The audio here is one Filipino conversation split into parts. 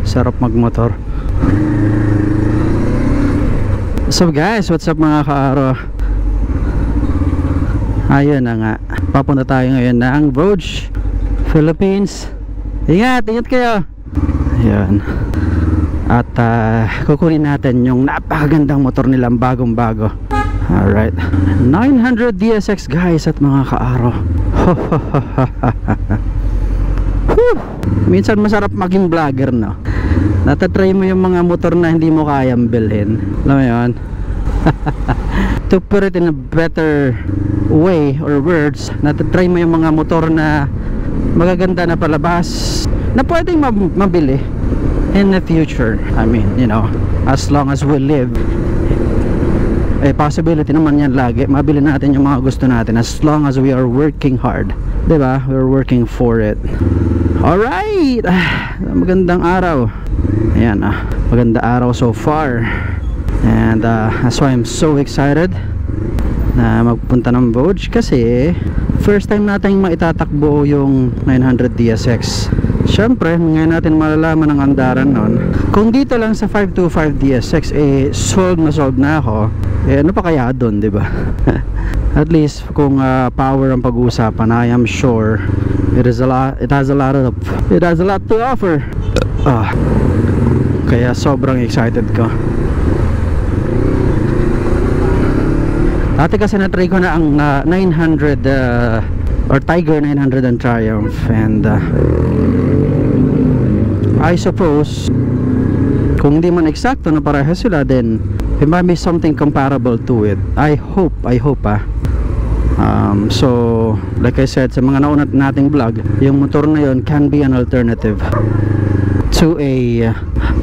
Sarap magmotor. So guys, what's up mga kaaro? Ayun na nga, papunta tayo ngayon ng Vogue, Philippines. Ingat kayo. Ayan. At kukunin natin yung napakagandang motor nilang bagong bago. Alright, 900 DSX guys at mga kaaro. Minsan masarap maging vlogger, no? Natatry mo yung mga motor na hindi mo kayang bilhin. Alam mo yun? To put it in a better way or words, natatry mo yung mga motor na magaganda na palabas na pwedeng mabili in the future. I mean, you know, as long as we live, possibility naman yan lagi mabili natin yung mga gusto natin as long as we are working hard, diba? We're working for it. Alright, magandang araw. Ayan, maganda araw so far. And that's why I'm so excited na magpunta ng Vogue, kasi first time natin maitatakbo yung 900 DSX. Siyempre, ngayon natin malalaman ang andaran nun. Kung dito lang sa 525 DSX sold na ako, ano pa kaya doon, diba? At least kung power ang pag-uusapan, I am sure it has a lot to offer. Kaya sobrang excited ko. Dati kasi na-try ko na ang 900 or Tiger 900 and Triumph, and I suppose kung hindi man eksakto na parehas sila, then it might be something comparable to it. I hope so like I said sa mga nauna nating vlog, yung motor na yun can be an alternative to a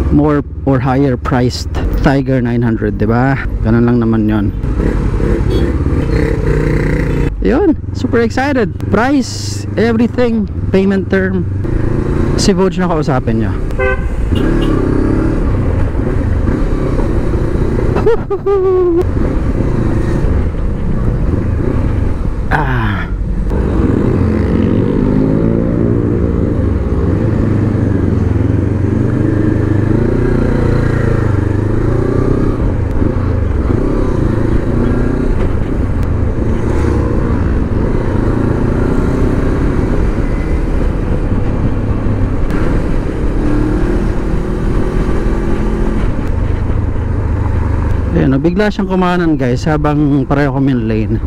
more or higher priced Tiger 900, diba? Ganun lang naman yun. Yun, super excited. Price, everything, payment term, si Vogue na kausapin nyo. Bigla siyang kumanan guys habang pareho kami lane.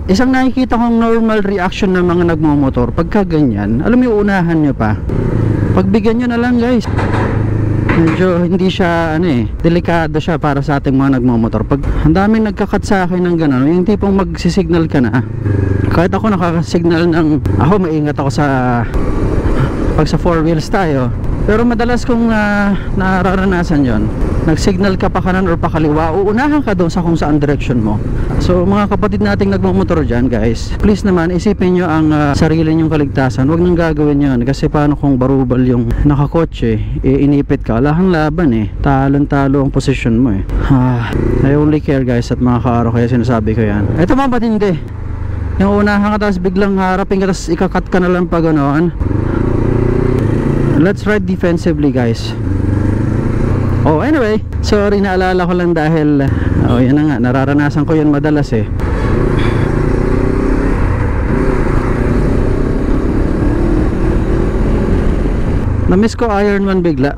Isang nakikita kong normal reaction ng mga nagmumotor pagka ganyan, alam mo, unahan nyo pa, pagbigyan nyo na lang guys. Medyo hindi siya delikado siya para sa ating mga nagmumotor. Pag ang daming nagkakat sa akin ng gano'n, yung tipong magsisignal ka na, kahit ako nakakasignal ng, ako maingat ako sa pag sa 4 wheels tayo, pero madalas kong nararanasan yon, nagsignal ka pa kanan or pa kaliwa, uunahan ka doon sa kung saan direction mo. So mga kapatid nating nagmamotor dyan guys, please naman isipin nyo ang sarili nyong kaligtasan. Huwag nang gagawin yun, kasi paano kung barubal yung nakakotse, inipit ka, lahang laban talon-talo ang posisyon mo I only care guys at mga kaaro, kaya sinasabi ko yan. Ito mga patindi, yung unahan ka tapos biglang harapin ka tapos ikakat ka na lang pa ganoon. Let's ride defensively guys. Anyway, sorry, naalala ko lang dahil yan na nga, nararanasan ko yan madalas na-miss ko Iron Man bigla.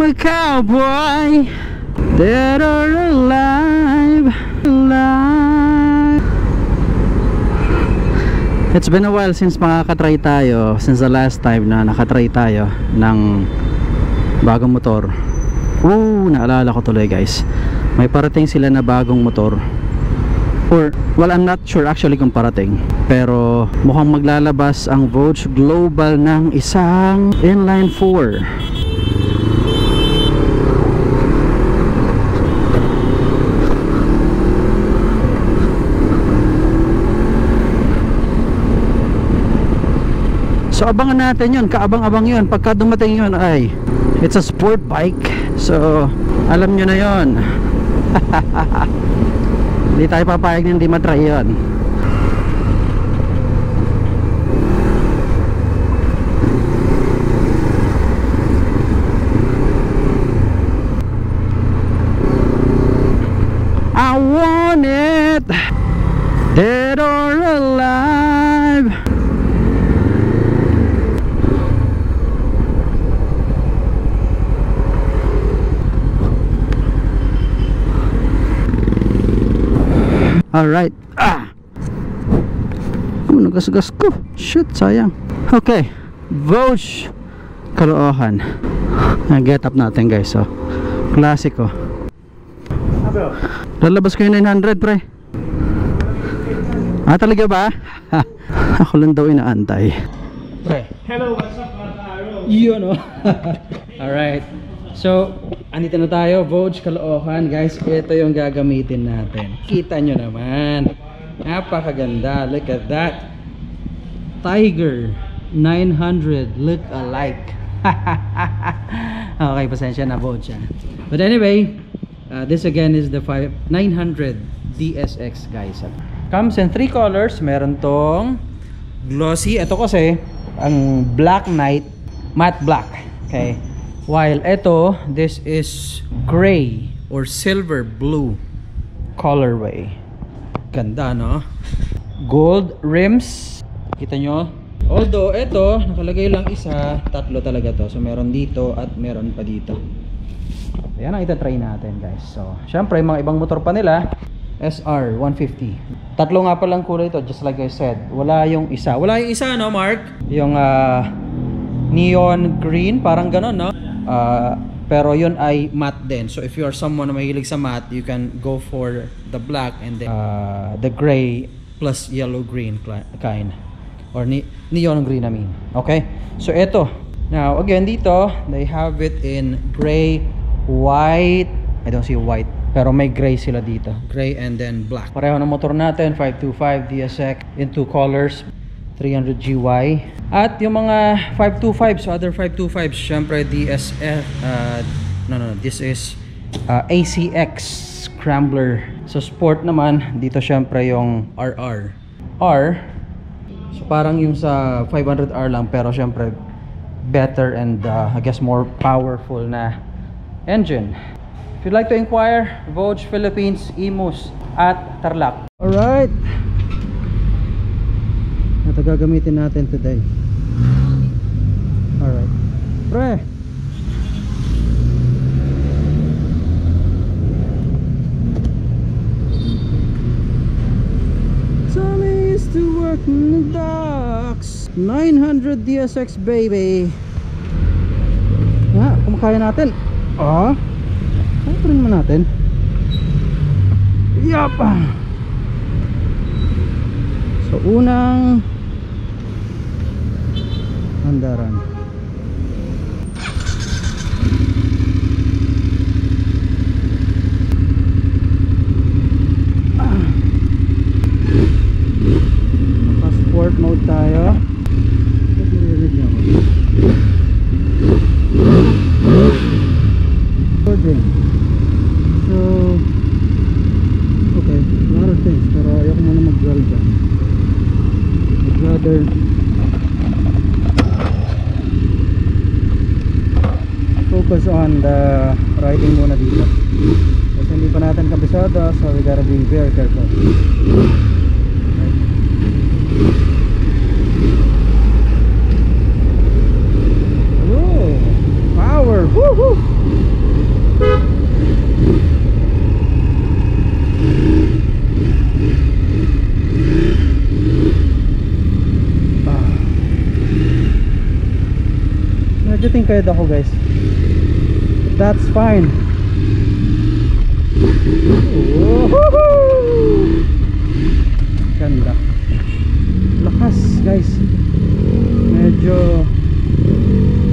I'm a cowboy, dead or alive, alive. It's been a while since makakatry tayo, since the last time na nakatry tayo ng bagong motor. Naalala ko tuloy guys, may parating sila na bagong motor. Or, well, I'm not sure actually kung parating, pero mukhang maglalabas ang Vogue Global ng isang inline 4. So abangan natin yun, kaabang-abang yun. Pagka dumating yun ay it's a sport bike, so alam nyo na yun. Hindi tayo papayag na hindi matry yun. I want it, dead or alive. Alright. Nagasgas ko. Shit, sayang. Okay. Vogue Caloocan. Get up natin guys. So, klasiko. Lalabas ko yung 900 pre. Talaga ba? Ako lang daw inaantay. Pre. Hello, what's up mga ka-araw? Yun o. Alright. So, andito na tayo, Vogue Caloocan guys. Ito yung gagamitin natin. Kita nyo naman, napakaganda. Look at that. Tiger 900 look alike. Okay, pasensya na Vogue siya. But anyway, this again is the 900 DSX guys. Comes in 3 colors. Meron tong glossy. Ito kasi ang Black Knight matte black. Okay, while ito, this is gray or silver blue colorway. Ganda no? Gold rims. Kita nyo? Although ito, nakalagay lang isa, tatlo talaga to. So meron dito at meron pa dito. Ayan ang itatry natin guys. So syempre mga ibang motor pa nila, SR 150. Tatlo nga palang kulay ito, just like I said. Wala yung isa. Wala yung isa no Mark? Yung neon green, parang ganon no? Pero yun ay matte din. So if you are someone na mahilig sa matte, you can go for the black and then the gray plus yellow green kind, or neon green I mean. Okay, so ito now again dito they have it in gray, white. I don't see white, pero may gray sila dito, gray and then black. Pareho ng motor natin, 525 DSX in 2 colors, 300 GY. At yung mga 525s, so other 525s, syempre DSF, this is ACX Scrambler. So sport naman, dito syempre yung RR. So parang yung sa 500R lang, pero syempre better and I guess more powerful na engine. If you'd like to inquire, Vogue Philippines, Imus at Tarlac. Alright, ito gagamitin natin today. Alright, pre, Tommy used to work in the docks. 900 DSX baby. Kumakaya natin. Kaya pa rin naman natin. Yup. So unang handaran. Naka-sport mode tayo. So okay, a lot of things, pero ayoko muna mag-dwell dyan. I'd rather focus on the riding muna dito kasi hindi pa natin kabisado, so we gotta be very careful. Power! Woohoo! medyo tingkayad ako guys. That's fine. Woohoo! Ganda. Lakas guys. Medyo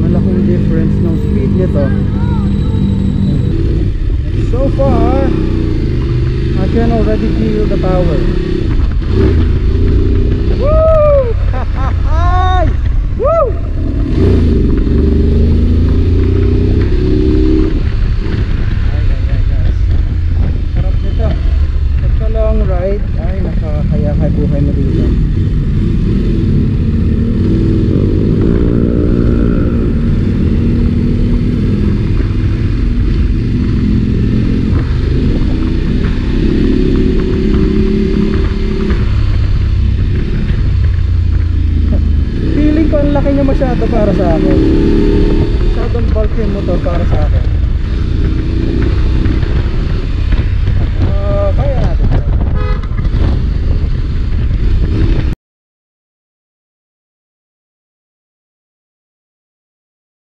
malaking difference ng speed nito. So far I can already feel the power. Woo! Hi! Woo! Ay guys. Sarap nito. Pagka long ride ay nakakaya buhay mo dito.